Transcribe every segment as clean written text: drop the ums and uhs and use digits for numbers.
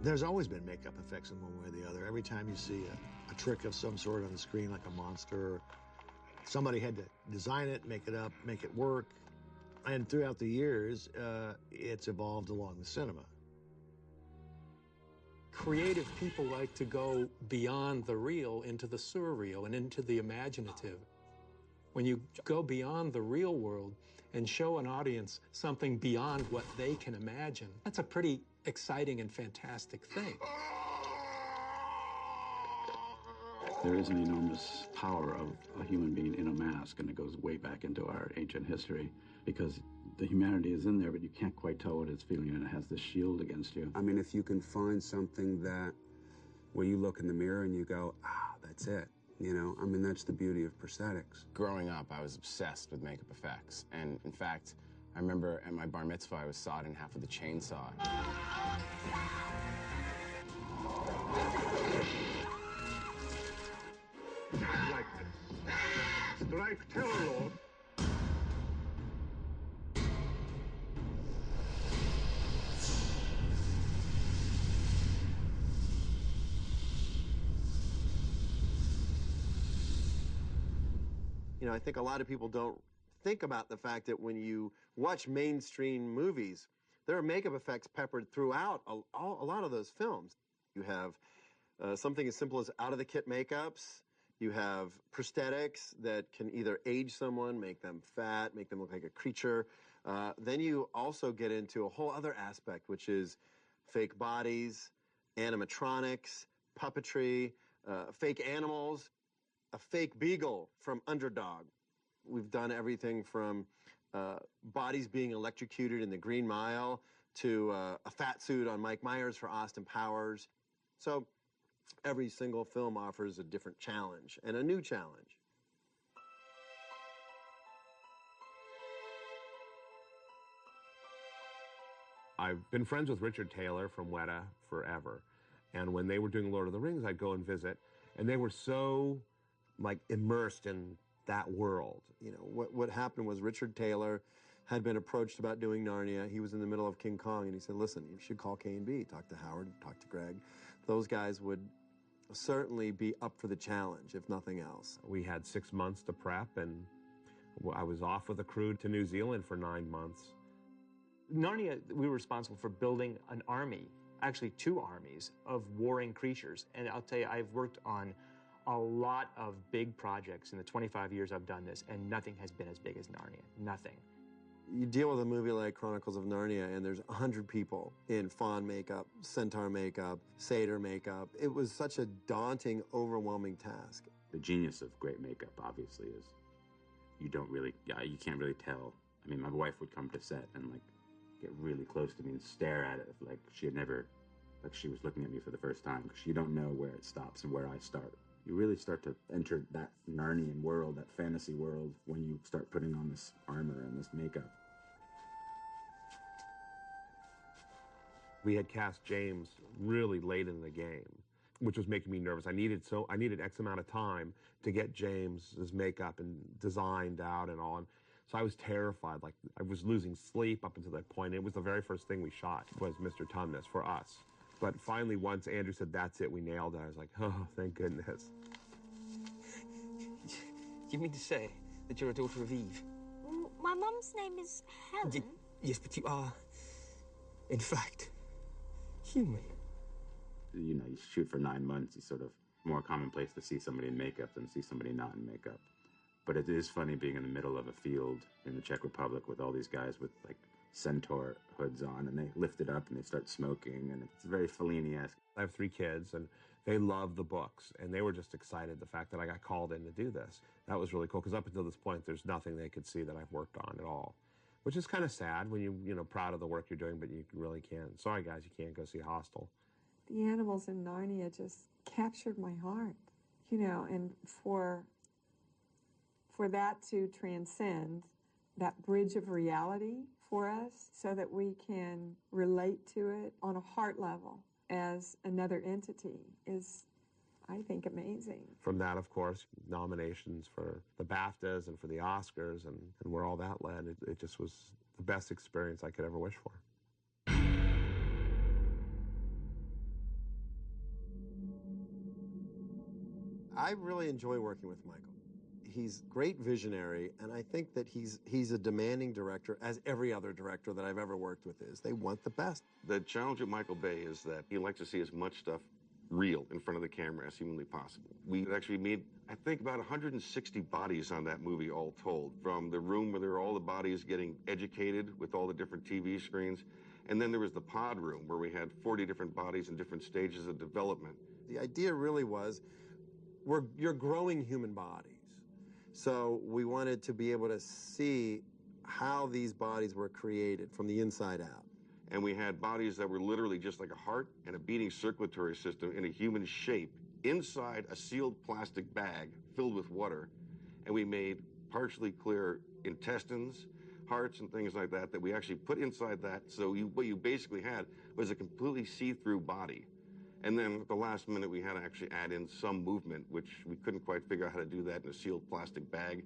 There's always been makeup effects in one way or the other. Every time you see a trick of some sort on the screen, like a monster, somebody had to design it, make it up, make it work. And throughout the years, it's evolved along the cinema. Creative people like to go beyond the real into the surreal and into the imaginative. When you go beyond the real world and show an audience something beyond what they can imagine, that's a pretty exciting and fantastic thing. There is an enormous power of a human being in a mask, and it goes way back into our ancient history, because the humanity is in there, but you can't quite tell what it's feeling, and it has this shield against you. I mean, if you can find something that, where you look in the mirror and you go, ah, that's it. You know, I mean, that's the beauty of prosthetics. Growing up, I was obsessed with makeup effects. And in fact, I remember at my bar mitzvah, I was sawed in half with a chainsaw. Like this. Strike terror, Lord. You know, I think a lot of people don't think about the fact that when you watch mainstream movies, there are makeup effects peppered throughout a lot of those films. You have something as simple as out-of-the-kit makeups. You have prosthetics that can either age someone, make them fat, make them look like a creature. Then you also get into a whole other aspect, which is fake bodies, animatronics, puppetry, fake animals. A fake beagle from Underdog. We've done everything from bodies being electrocuted in the Green Mile to a fat suit on Mike Myers for Austin Powers. So every single film offers a different challenge and a new challenge. I've been friends with Richard Taylor from Weta forever. And when they were doing Lord of the Rings, I'd go and visit. And they were so like immersed in that world. You know, what happened was Richard Taylor had been approached about doing Narnia. He was in the middle of King Kong, and he said, listen, you should call K&B, talk to Howard, talk to Greg. Those guys would certainly be up for the challenge, if nothing else. We had 6 months to prep, and I was off with a crew to New Zealand for 9 months. Narnia, we were responsible for building an army, actually 2 armies, of warring creatures. And I'll tell you, I've worked on a lot of big projects in the 25 years I've done this, and nothing has been as big as Narnia. Nothing. You deal with a movie like Chronicles of Narnia, and there's 100 people in fawn makeup, centaur makeup, satyr makeup. It was such a daunting, overwhelming task. The genius of great makeup, obviously, is you can't really tell. I mean, my wife would come to set and, like, get really close to me and stare at it like she had never, like she was looking at me for the first time, because you don't know where it stops and where I start. You really start to enter that Narnian world, that fantasy world, when you start putting on this armor and this makeup. We had cast James really late in the game, which was making me nervous. I needed X amount of time to get James's makeup and designed out and all. And so I was terrified. Like, I was losing sleep up until that point. It was the very first thing we shot was Mr. Tumnus for us. But finally, once Andrew said, that's it, we nailed it, I was like, oh, thank goodness. You mean to say that you're a daughter of Eve? My mum's name is Helen. Yes, but you are, in fact, human. You know, you shoot for 9 months, it's sort of more commonplace to see somebody in makeup than see somebody not in makeup. But it is funny being in the middle of a field in the Czech Republic with all these guys with, like, centaur hoods on, and they lift it up and they start smoking, and it's very Fellini-esque. I have 3 kids, and they love the books, and they were just excited the fact that I got called in to do this. That was really cool, because up until this point, there's nothing they could see that I've worked on at all, which is kind of sad when you're proud of the work you're doing, but you really can't. Sorry, guys, you can't go see Hostel. The animals in Narnia just captured my heart, you know, and for that to transcend that bridge of reality for us so that we can relate to it on a heart level as another entity is, I think, amazing. From that, of course, nominations for the BAFTAs and for the Oscars and where all that led, it just was the best experience I could ever wish for. I really enjoy working with Michael. He's great visionary, and I think that he's a demanding director, as every other director that I've ever worked with is. They want the best. The challenge with Michael Bay is that he likes to see as much stuff real in front of the camera as humanly possible. We actually made, I think, about 160 bodies on that movie all told, from the room where there were all the bodies getting educated with all the different TV screens, and then there was the pod room where we had 40 different bodies in different stages of development. The idea really was, you're growing human bodies. So we wanted to be able to see how these bodies were created from the inside out. And we had bodies that were literally just like a heart and a beating circulatory system in a human shape inside a sealed plastic bag filled with water. And we made partially clear intestines, hearts, and things like that we actually put inside that. So what you basically had was a completely see-through body. And then at the last minute, we had to actually add in some movement, which we couldn't quite figure out how to do that in a sealed plastic bag.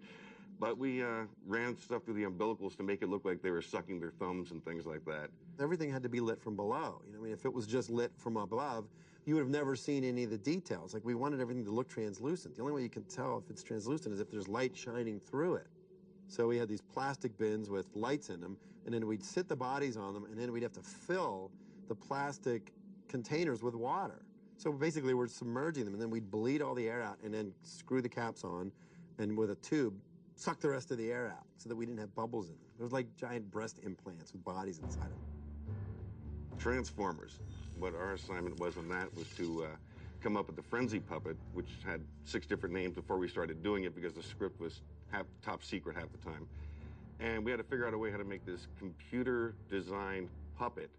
But we ran stuff through the umbilicals to make it look like they were sucking their thumbs and things like that. Everything had to be lit from below. You know, I mean, if it was just lit from above, you would have never seen any of the details. Like, we wanted everything to look translucent. The only way you can tell if it's translucent is if there's light shining through it. So we had these plastic bins with lights in them, and then we'd sit the bodies on them, and then we'd have to fill the plastic containers with water. So basically we're submerging them, and then we'd bleed all the air out and then screw the caps on, and with a tube suck the rest of the air out so that we didn't have bubbles in them. It was like giant breast implants with bodies inside them. Transformers. What our assignment was on that was to come up with the Frenzy puppet, which had 6 different names before we started doing it because the script was top secret half the time. And we had to figure out a way how to make this computer-designed puppet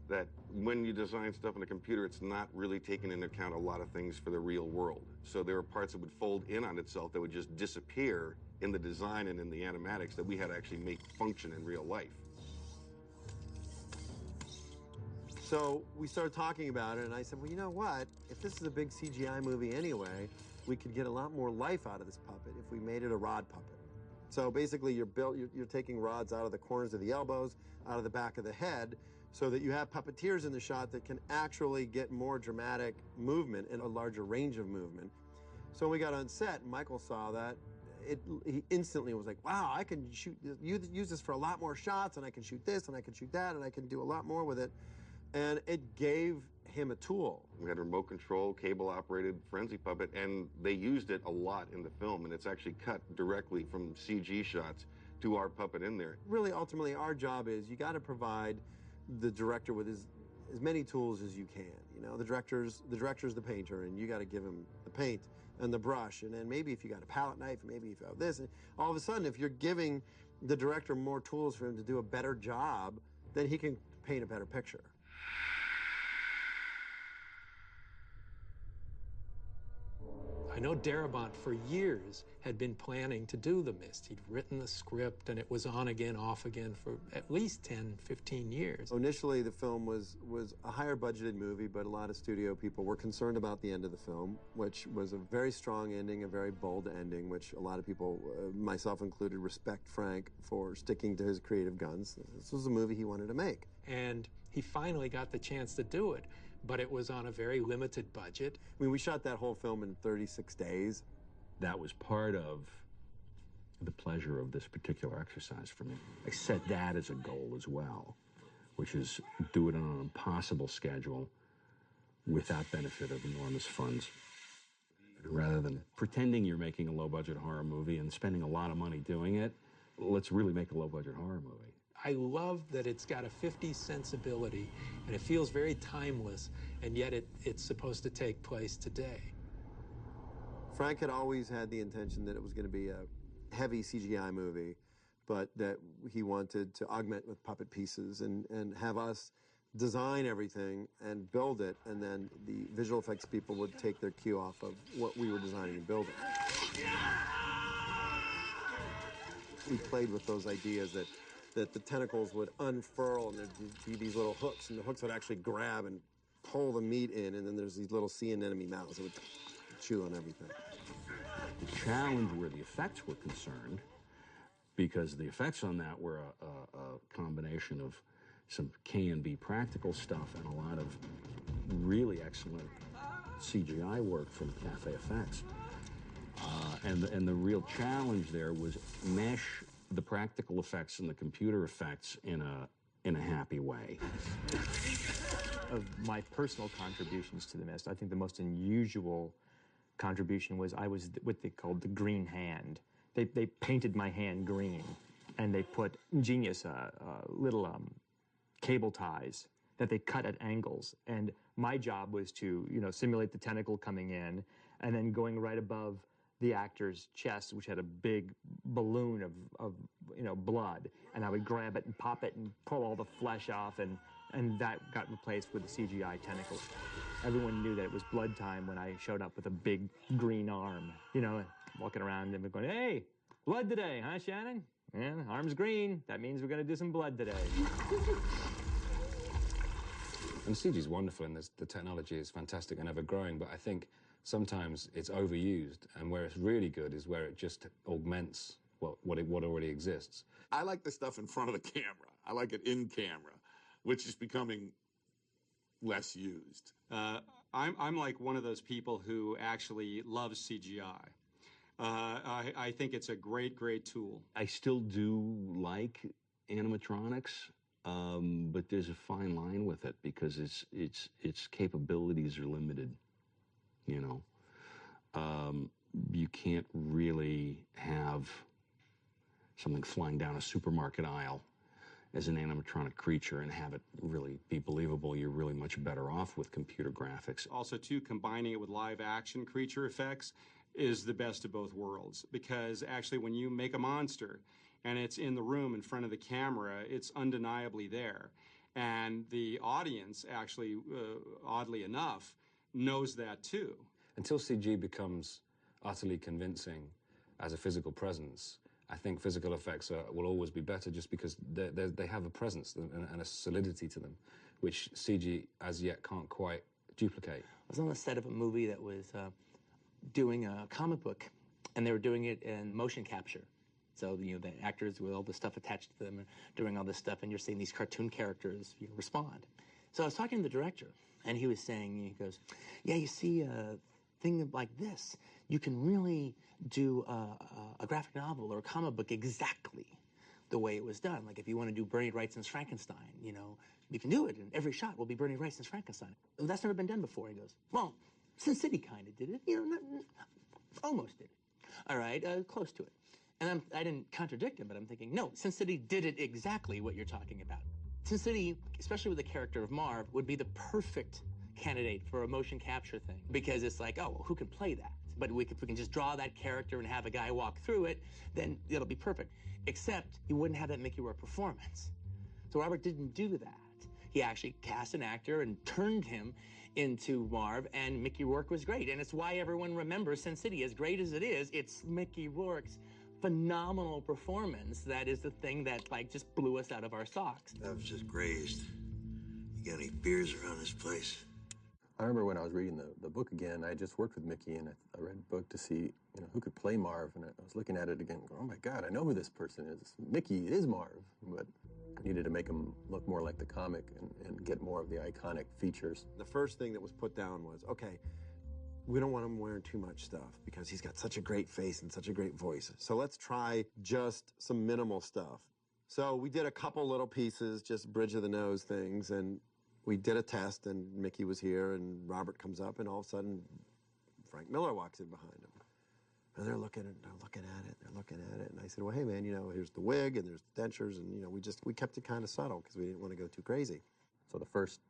that when you design stuff in a computer, it's not really taking into account a lot of things for the real world. So there were parts that would fold in on itself that would just disappear in the design and in the animatics that we had to actually make function in real life. So we started talking about it, and I said, well, you know what? If this is a big CGI movie anyway, we could get a lot more life out of this puppet if we made it a rod puppet. So basically, you're taking rods out of the corners of the elbows, out of the back of the head, so that you have puppeteers in the shot that can actually get more dramatic movement and a larger range of movement. So when we got on set, Michael saw that. He instantly was like, wow, I can use this for a lot more shots, and I can shoot this, and I can shoot that, and I can do a lot more with it. And it gave him a tool. We had a remote control, cable-operated Frenzy puppet, and they used it a lot in the film, and it's actually cut directly from CG shots to our puppet in there. Really, ultimately, our job is you got to provide the director with as many tools as you can. You know, the director's the painter, and you got to give him the paint and the brush, and then maybe if you got a palette knife, maybe if you have this, and all of a sudden, if you're giving the director more tools for him to do a better job, then he can paint a better picture. I know Darabont for years had been planning to do The Mist. He'd written the script, and it was on again, off again for at least 10, 15 years. Initially, the film was a higher budgeted movie, but a lot of studio people were concerned about the end of the film, which was a very strong ending, a very bold ending, which a lot of people, myself included, respect Frank for sticking to his creative guns. This was a movie he wanted to make. And he finally got the chance to do it, but it was on a very limited budget. I mean, we shot that whole film in 36 days. That was part of the pleasure of this particular exercise for me. I set that as a goal as well, which is do it on an impossible schedule without benefit of enormous funds. Rather than pretending you're making a low-budget horror movie and spending a lot of money doing it, let's really make a low-budget horror movie. I love that it's got a 50s sensibility, and it feels very timeless, and yet it's supposed to take place today. Frank had always had the intention that it was going to be a heavy CGI movie, but that he wanted to augment with puppet pieces and have us design everything and build it, and then the visual effects people would take their cue off of what we were designing and building. We played with those ideas that the tentacles would unfurl and there'd be these little hooks, and the hooks would actually grab and pull the meat in, and then there's these little sea anemone mouths that would chew on everything. The challenge where the effects were concerned, because the effects on that were a combination of some K&B practical stuff and a lot of really excellent CGI work from Cafe Effects. And the real challenge there was mesh the practical effects and the computer effects in a happy way. Of my personal contributions to the Mist, I think the most unusual contribution was I was what they called the green hand. They painted my hand green, and they put ingenious little cable ties that they cut at angles. And my job was to, simulate the tentacle coming in, and then going right above the actor's chest, which had a big balloon of blood, and I would grab it and pop it and pull all the flesh off, and that got replaced with the CGI tentacles. Everyone knew that it was blood time when I showed up with a big green arm, walking around and going, "Hey, blood today, huh, Shannon? Yeah, arm's green. That means we're going to do some blood today." And CG is wonderful, and the technology is fantastic and ever growing, but I think sometimes it's overused, and where it's really good is where it just augments what already exists. I like the stuff in front of the camera. I like it in camera, which is becoming less used. I'm like one of those people who actually loves CGI. I think it's a great, great tool. I still do like animatronics, but there's a fine line with it because its capabilities are limited. You can't really have something flying down a supermarket aisle as an animatronic creature and have it really be believable. You're really much better off with computer graphics. Also, too, combining it with live action creature effects is the best of both worlds, because actually when you make a monster and it's in the room in front of the camera, it's undeniably there. And the audience actually, oddly enough, knows that too. Until CG becomes utterly convincing as a physical presence, I think physical effects will always be better just because they have a presence and a solidity to them, which CG as yet can't quite duplicate. I was on the set of a movie that was doing a comic book, and they were doing it in motion capture. So, the actors with all the stuff attached to them are doing all this stuff, and you're seeing these cartoon characters respond. So I was talking to the director, and he was saying, he goes, "Yeah, you see a thing like this, you can really do a graphic novel or a comic book exactly the way it was done. Like if you want to do Bernie Wrightson's Frankenstein, you can do it, and every shot will be Bernie Wrightson's Frankenstein. Well, that's never been done before." He goes, "Well, Sin City kind of did it, almost did it. All right, close to it." And I didn't contradict him, but I'm thinking, no, Sin City did it exactly what you're talking about. Sin City, especially with the character of Marv, would be the perfect candidate for a motion capture thing, because it's like, oh, well, who can play that? But if we can just draw that character and have a guy walk through it, then it'll be perfect. Except he wouldn't have that Mickey Rourke performance. So Robert didn't do that. He actually cast an actor and turned him into Marv, and Mickey Rourke was great. And it's why everyone remembers Sin City. As great as it is, it's Mickey Rourke's phenomenal performance that is the thing that just blew us out of our socks. I was just grazed. You got any beers around this place? I remember when I was reading the book again, I just worked with Mickey, and I read the book to see, who could play Marv, and I was looking at it again, going, oh my God, I know who this person is. Mickey is Marv, but I needed to make him look more like the comic and get more of the iconic features. The first thing that was put down was, okay, we don't want him wearing too much stuff because he's got such a great face and such a great voice. So let's try just some minimal stuff. So we did a couple little pieces, just bridge of the nose things, and we did a test, and Mickey was here, and Robert comes up, and all of a sudden, Frank Miller walks in behind him. And they're looking at it, and I said, well, hey, man, here's the wig, and there's the dentures, and, we kept it kind of subtle because we didn't want to go too crazy. So the first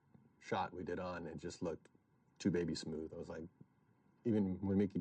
shot we did on, it just looked too baby smooth. I was like, even when Mickey